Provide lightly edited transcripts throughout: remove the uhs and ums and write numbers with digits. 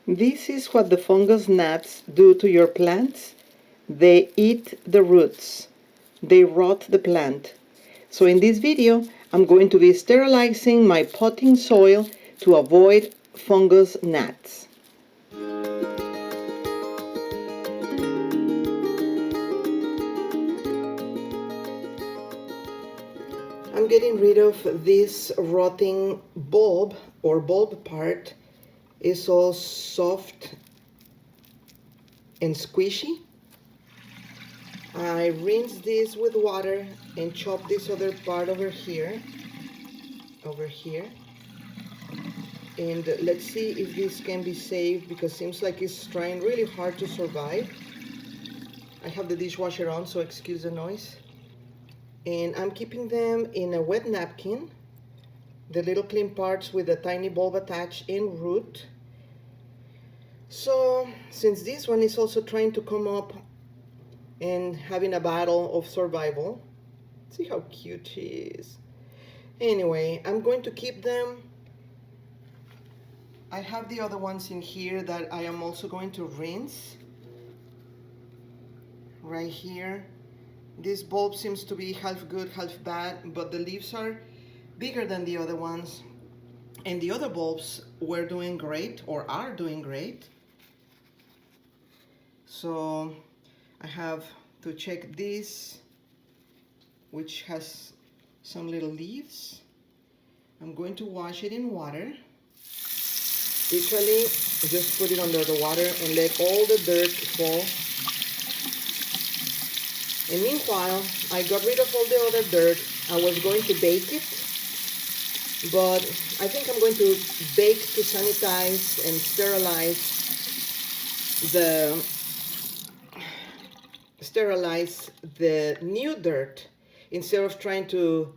This is what the fungus gnats do to your plants. They eat the roots. They rot the plant. So in this video, I'm going to be sterilizing my potting soil to avoid fungus gnats. I'm getting rid of this rotting bulb or bulb part. It's all soft and squishy. I rinse this with water and chop this other part over here. And let's see if this can be saved, because it seems like it's trying really hard to survive. I have the dishwasher on, so excuse the noise. And I'm keeping them in a wet napkin, the little clean parts with the tiny bulb attached and root. So since this one is also trying to come up and having a battle of survival, see how cute she is. Anyway, I'm going to keep them. I have the other ones in here that I am also going to rinse. Right here. This bulb seems to be half good, half bad, but the leaves are bigger than the other ones. And the other bulbs were doing great, or are doing great. So I have to check this, which has some little leaves. I'm going to wash it in water. Usually just put it under the water and let all the dirt fall. And meanwhile, I got rid of all the other dirt. I was going to bake it, but I think I'm going to bake to sanitize and sterilize the new dirt instead of trying to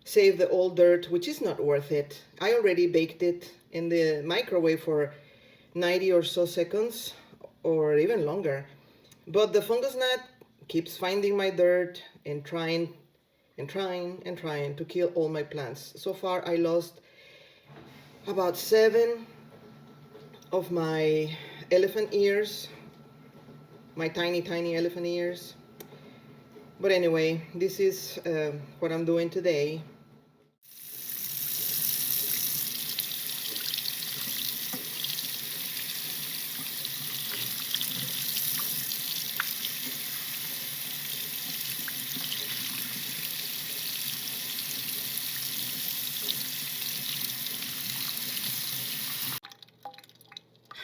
save the old dirt, which is not worth it. I already baked it in the microwave for 90 or so seconds, or even longer. But the fungus gnat keeps finding my dirt and trying to kill all my plants. So far, I lost about 7 of my elephant ears, my tiny elephant ears. But anyway, this is what I'm doing today.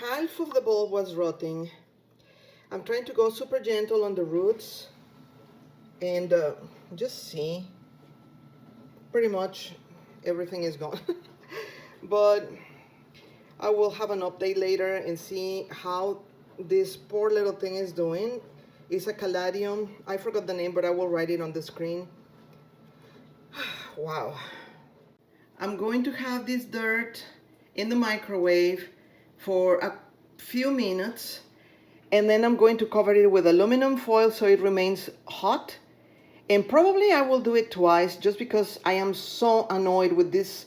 Half of the bulb was rotting. I'm trying to go super gentle on the roots and just see, pretty much everything is gone. But I will have an update later and see how this poor little thing is doing. It's a Caladium. I forgot the name, but I will write it on the screen. Wow. I'm going to have this dirt in the microwave for a few minutes, and then I'm going to cover it with aluminum foil so it remains hot. And probably I will do it twice, just because I am so annoyed with this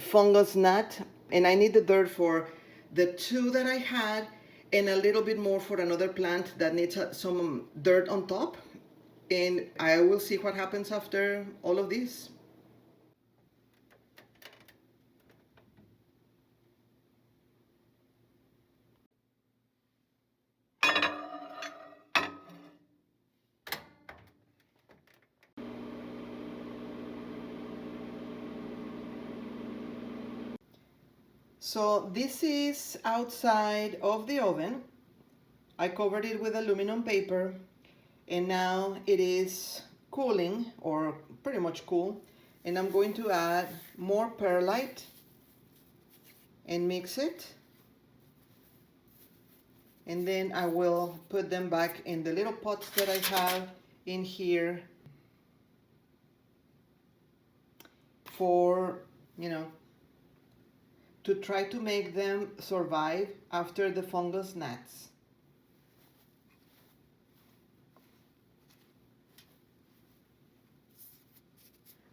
fungus gnat, and I need the dirt for the 2 that I had and a little bit more for another plant that needs some dirt on top. And I will see what happens after all of this. So this is outside of the oven. I covered it with aluminum paper, and now it is cooling, or pretty much cool. And I'm going to add more perlite and mix it. And then I will put them back in the little pots that I have in here for, to try to make them survive after the fungus gnats.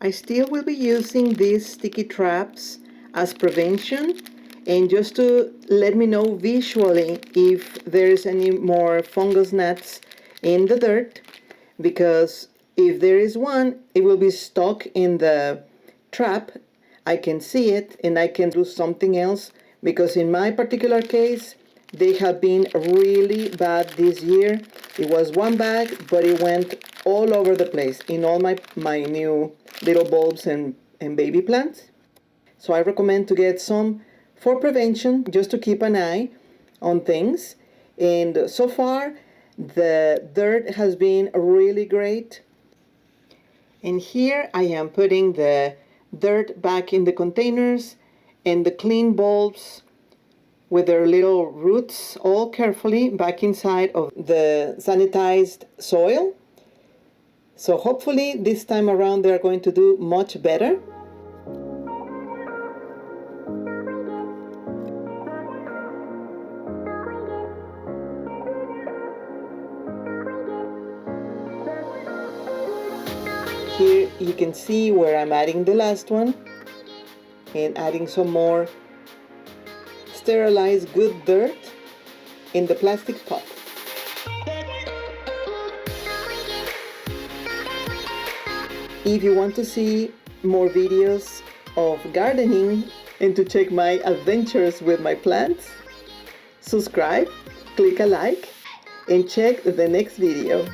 I still will be using these sticky traps as prevention, and just to let me know visually if there's any more fungus gnats in the dirt, because if there is one, it will be stuck in the trap. I can see it and I can do something else, because in my particular case, they have been really bad this year. It was one bag, but it went all over the place in all my new little bulbs and baby plants. So I recommend to get some for prevention, just to keep an eye on things. And so far, the dirt has been really great. And here I am putting the dirt back in the containers and the clean bulbs with their little roots all carefully back inside of the sanitized soil. So hopefully this time around they're going to do much better. Here you can see where I'm adding the last one and adding some more sterilized good dirt in the plastic pot. If you want to see more videos of gardening and to check my adventures with my plants, subscribe, click a like, and check the next video.